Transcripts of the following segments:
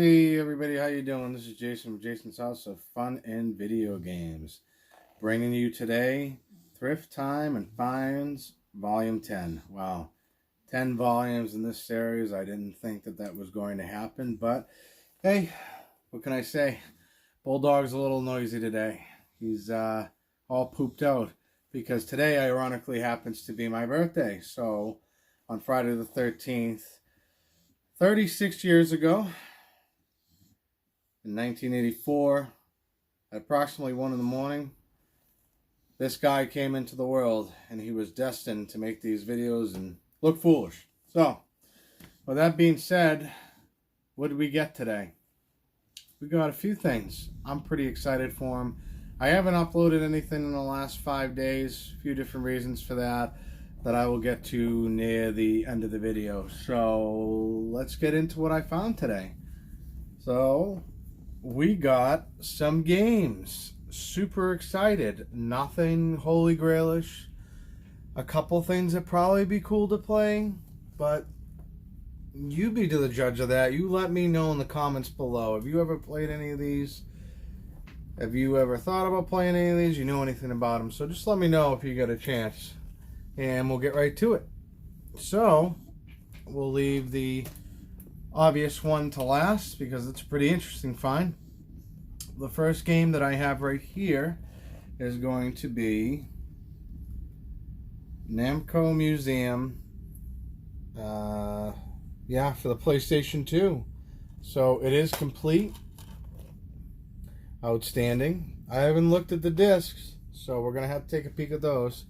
Hey everybody, how you doing? This is Jason from Jason's House of Fun and Video Games. Bringing you today Thrift Time and Finds Volume 10. Wow, 10 volumes in this series. I didn't think that was going to happen, but hey, what can I say? Bulldog's a little noisy today. He's all pooped out because today ironically happens to be my birthday. So on Friday the 13th, 36 years ago, in 1984, at approximately 1 in the morning, this guy came into the world and he was destined to make these videos and look foolish. So, with that being said, what did we get today? We got a few things. I'm pretty excited for him. I haven't uploaded anything in the last 5 days. A few different reasons for that I will get to near the end of the video. So, let's get into what I found today. So, we got some games. Super excited. Nothing holy grailish. A couple things that probably be cool to play, but you be the judge of that. You let me know in the comments below. Have you ever played any of these? Have you ever thought about playing any of these? You know anything about them? So just let me know if you get a chance, and we'll get right to it. So we'll leave the obvious one to last because it's a pretty interesting find. The first game that I have right here is going to be Namco Museum, for the PlayStation 2. So it is complete. Outstanding. I haven't looked at the discs, so we're going to have to take a peek at those.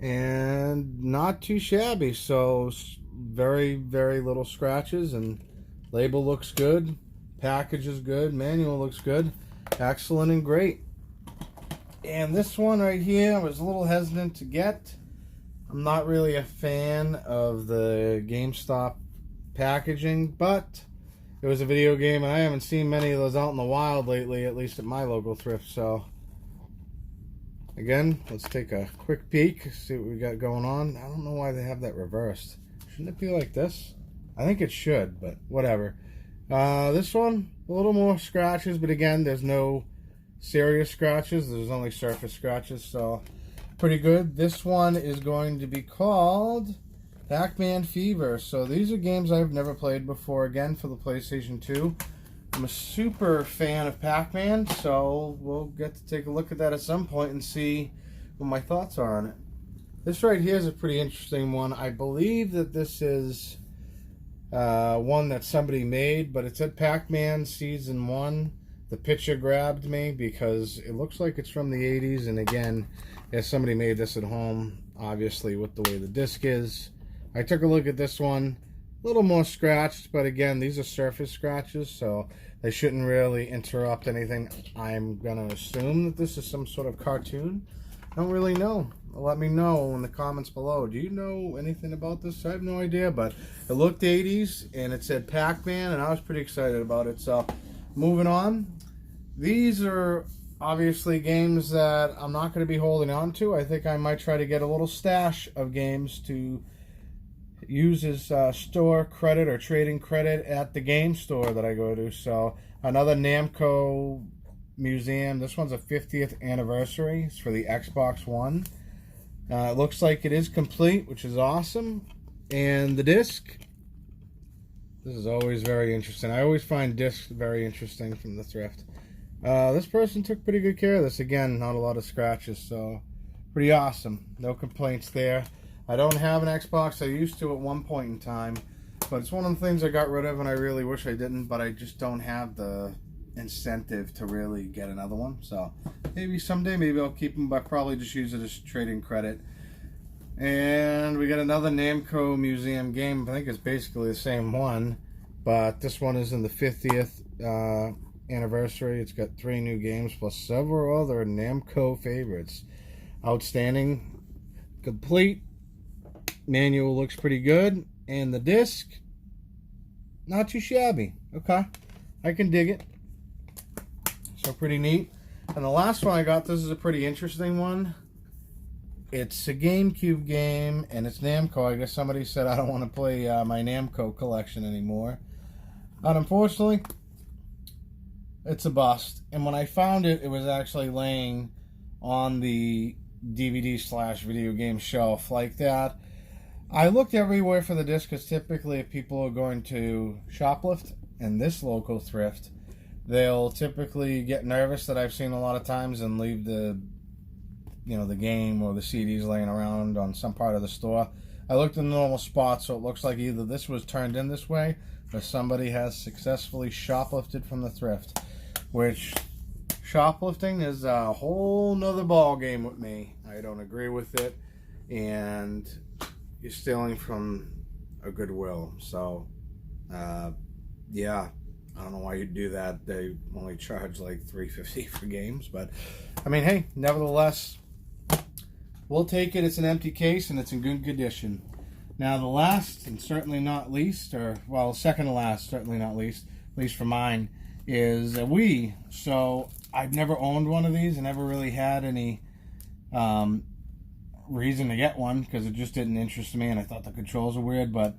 And not too shabby, so very, very little scratches, and label looks good, package is good, manual looks good, excellent and great. And this one right here I was a little hesitant to get. I'm not really a fan of the GameStop packaging, but it was a video game and I haven't seen many of those out in the wild lately, at least at my local thrift. So again, let's take a quick peek, see what we got going on. I don't know why they have that reversed. Shouldn't it be like this? I think it should, but whatever. This one, a little more scratches, but again, there's no serious scratches. There's only surface scratches, so pretty good. This one is going to be called Pac-Man Fever. So these are games I've never played before, again, for the PlayStation 2. I'm a super fan of Pac-Man, so we'll get to take a look at that at some point and see what my thoughts are on it. This right here is a pretty interesting one. I believe that this is one that somebody made, but it said Pac-Man Season 1. The picture grabbed me because it looks like it's from the 80s, and again, if somebody made this at home, obviously with the way the disc is. I took a look at this one, a little more scratched, but again, these are surface scratches, so they shouldn't really interrupt anything. I'm going to assume that this is some sort of cartoon. I don't really know. Let me know in the comments below. Do you know anything about this? I have no idea, but it looked 80s and it said Pac-Man, and I was pretty excited about it. So moving on, these are obviously games that I'm not going to be holding on to. I think I might try to get a little stash of games to use as store credit or trading credit at the game store that I go to. So another Namco Museum. This one's a 50th anniversary. It's for the Xbox One. It looks like it is complete, which is awesome. And the disc, this is always very interesting. I always find discs very interesting from the thrift. This person took pretty good care of this. Again, not a lot of scratches, so pretty awesome. No complaints there. I don't have an Xbox. I used to at one point in time, but it's one of the things I got rid of, and I really wish I didn't, but I just don't have the incentive to really get another one. So maybe someday, maybe I'll keep them, but probably just use it as trading credit. And we got another Namco Museum game. I think it's basically the same one, but this one is in the 50th anniversary. It's got 3 new games plus several other Namco favorites. Outstanding. Complete. Manual looks pretty good, and the disc, not too shabby. Okay, I can dig it. So pretty neat. And the last one I got, this is a pretty interesting one. It's a GameCube game, and it's Namco. I guess somebody said I don't want to play my Namco collection anymore. But unfortunately, It's a bust. And when I found it, it was actually laying on the DVD/video game shelf like that. I looked everywhere for the disc because typically if people are going to shoplift in this local thrift, they'll typically get nervous that I've seen a lot of times and leave the game or the CDs laying around on some part of the store. I looked in the normal spot, so it looks like either this was turned in this way or somebody has successfully shoplifted from the thrift, which shoplifting is a whole nother ball game with me. I don't agree with it, and you're stealing from a Goodwill. So, yeah, I don't know why you'd do that. They only charge like $3.50 for games, but I mean, hey, nevertheless, we'll take it. It's an empty case and it's in good condition. Now, the last and certainly not least, or well, second to last, certainly not least, at least for mine, is a Wii. So I've never owned one of these. I never really had any reason to get one because it just didn't interest me, and I thought the controls were weird. But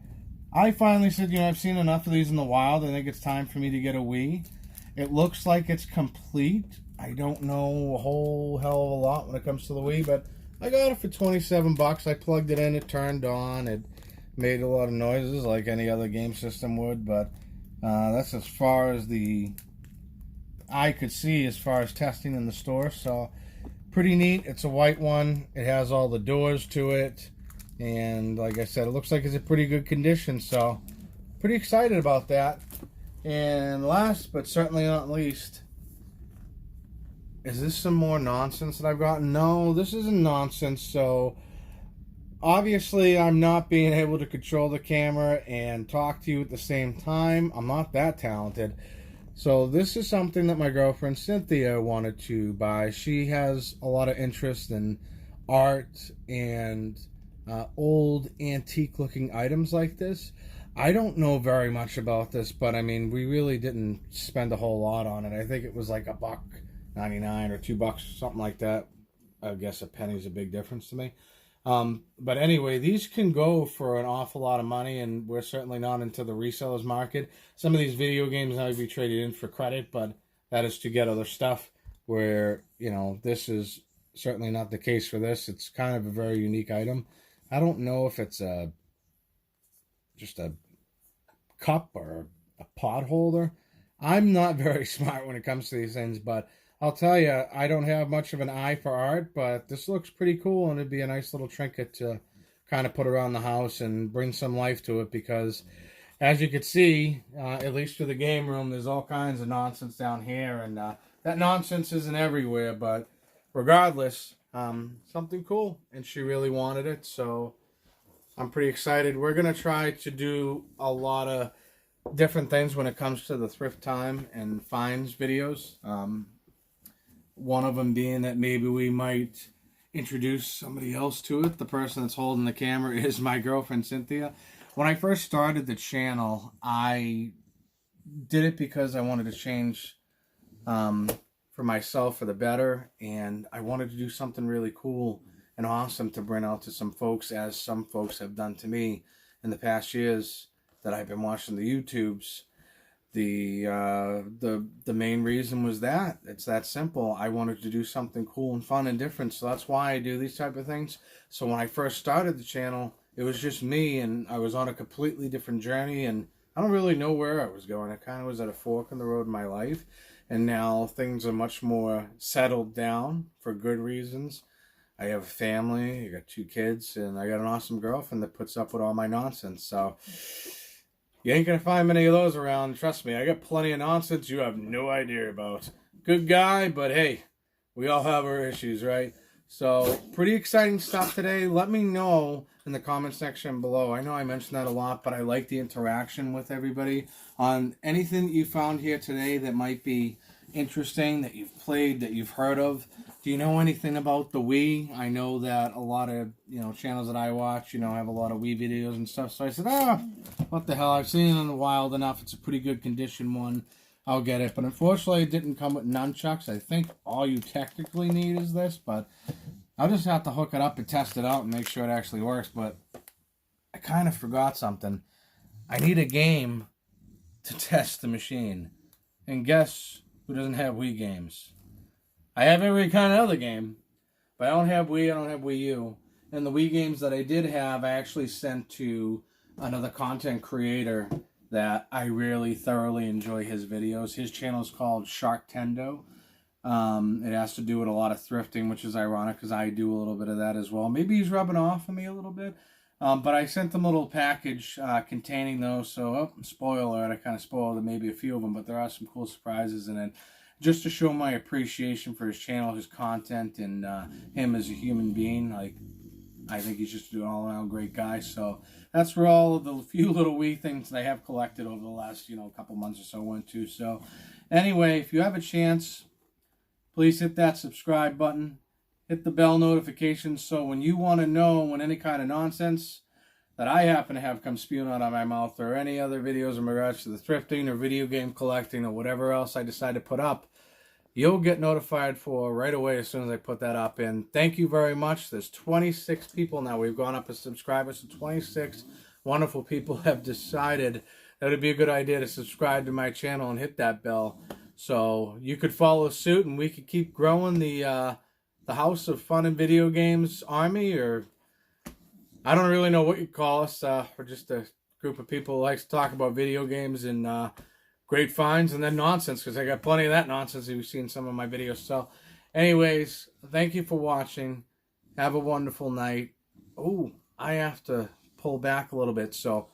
I finally said, I've seen enough of these in the wild. I think it's time for me to get a Wii. It looks like it's complete. I don't know a whole hell of a lot when it comes to the Wii, but I got it for $27. I plugged it in, it turned on, it made a lot of noises like any other game system would, but that's as far as the eye could see as far as testing in the store. So pretty neat. It's a white one. It has all the doors to it, and like I said, it looks like it's in pretty good condition, so pretty excited about that. And last but certainly not least, is this some more nonsense that I've gotten? No, this isn't nonsense. So obviously I'm not being able to control the camera and talk to you at the same time. I'm not that talented. So this is something that my girlfriend Cynthia wanted to buy. She has a lot of interest in art and old antique looking items like this. I don't know very much about this, but I mean, we really didn't spend a whole lot on it. I think it was like $1.99 or $2, something like that. I guess a penny's a big difference to me. But anyway, these can go for an awful lot of money, and we're certainly not into the resellers market. Some of these video games might be traded in for credit, but that is to get other stuff, where, this is certainly not the case for this. It's kind of a very unique item. I don't know if it's just a cup or a pot holder. I'm not very smart when it comes to these things, but I'll tell you, I don't have much of an eye for art, but this looks pretty cool, and it'd be a nice little trinket to kind of put around the house and bring some life to it, because as you can see, at least for the game room, there's all kinds of nonsense down here, and that nonsense isn't everywhere, but regardless, something cool, and she really wanted it, so I'm pretty excited. We're going to try to do a lot of different things when it comes to the thrift time and finds videos. One of them being that maybe we might introduce somebody else to it. The person that's holding the camera is my girlfriend, Cynthia. When I first started the channel, I did it because I wanted to change for myself for the better, and I wanted to do something really cool and awesome to bring out to some folks, as some folks have done to me in the past years that I've been watching the YouTubes. The main reason was that it's that simple. I wanted to do something cool and fun and different, so that's why I do these type of things. So when I first started the channel, it was just me, and I was on a completely different journey, and I don't really know where I was going. I kind of was at a fork in the road in my life, and now things are much more settled down for good reasons. I have a family, I got 2 kids, and I got an awesome girlfriend that puts up with all my nonsense. So you ain't gonna find many of those around. Trust me, I got plenty of nonsense you have no idea about. Good guy, but hey, we all have our issues, right? So, pretty exciting stuff today. Let me know in the comment section below. I know I mentioned that a lot, but I like the interaction with everybody on anything that you found here today that might be interesting, that you've played, that you've heard of. Do you know anything about the Wii? I know that a lot of, channels that I watch, have a lot of Wii videos and stuff. So I said, what the hell? I've seen it in the wild enough. It's a pretty good condition one. I'll get it. But unfortunately, it didn't come with nunchucks. I think all you technically need is this, but I'll just have to hook it up and test it out and make sure it actually works. But I kind of forgot something. I need a game to test the machine. And guess who doesn't have Wii games. I have every kind of other game, but I don't have Wii, I don't have Wii U. And the Wii games that I did have, I actually sent to another content creator that I really thoroughly enjoy his videos. His channel is called Shark Tendo. It has to do with a lot of thrifting, which is ironic because I do a little bit of that as well. Maybe he's rubbing off on me a little bit. But I sent them a little package containing those. So, spoiler alert, I kind of spoiled maybe a few of them, but there are some cool surprises in it. Just to show my appreciation for his channel, his content, and him as a human being. Like, I think he's just an all-around great guy. So that's where all of the few little wee things that I have collected over the last, couple months or so went to. So anyway, if you have a chance, please hit that subscribe button. Hit the bell notification so when you want to know when any kind of nonsense that I happen to have come spewing out of my mouth or any other videos in regards to the thrifting or video game collecting or whatever else I decide to put up, you'll get notified for right away as soon as I put that up. And thank you very much. There's 26 people now. We've gone up as subscribers. So 26 wonderful people have decided that it would be a good idea to subscribe to my channel and hit that bell. So you could follow suit and we could keep growing the House of Fun and Video Games Army, or I don't really know what you'd call us. We're just a group of people who likes to talk about video games and great finds and then nonsense, because I got plenty of that nonsense that you've seen in some of my videos. So anyways, thank you for watching. Have a wonderful night. Oh, I have to pull back a little bit, so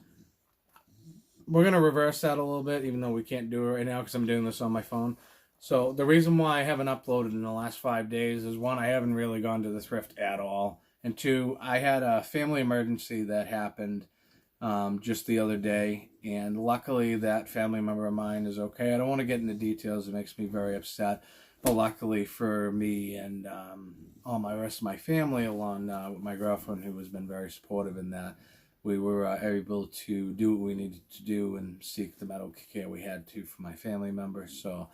we're going to reverse that a little bit, even though we can't do it right now because I'm doing this on my phone. So the reason why I haven't uploaded in the last 5 days is, one, I haven't really gone to the thrift at all. And two, I had a family emergency that happened just the other day. And luckily that family member of mine is okay. I don't want to get into details. It makes me very upset. But luckily for me and all my rest of my family, along with my girlfriend, who has been very supportive in that, we were able to do what we needed to do and seek the medical care we had to for my family member. So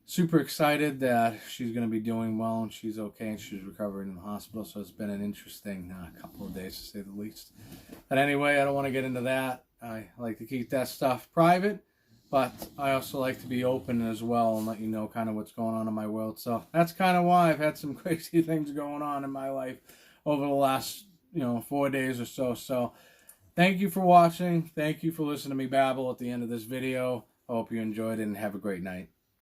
super excited that she's going to be doing well and she's okay and she's recovering in the hospital. So it's been an interesting couple of days, to say the least. But anyway, I don't want to get into that. I like to keep that stuff private, but I also like to be open as well and let you know kind of what's going on in my world. So that's kind of why I've had some crazy things going on in my life over the last 4 days or so. So thank you for watching. Thank you for listening to me babble at the end of this video. I hope you enjoyed it and have a great night.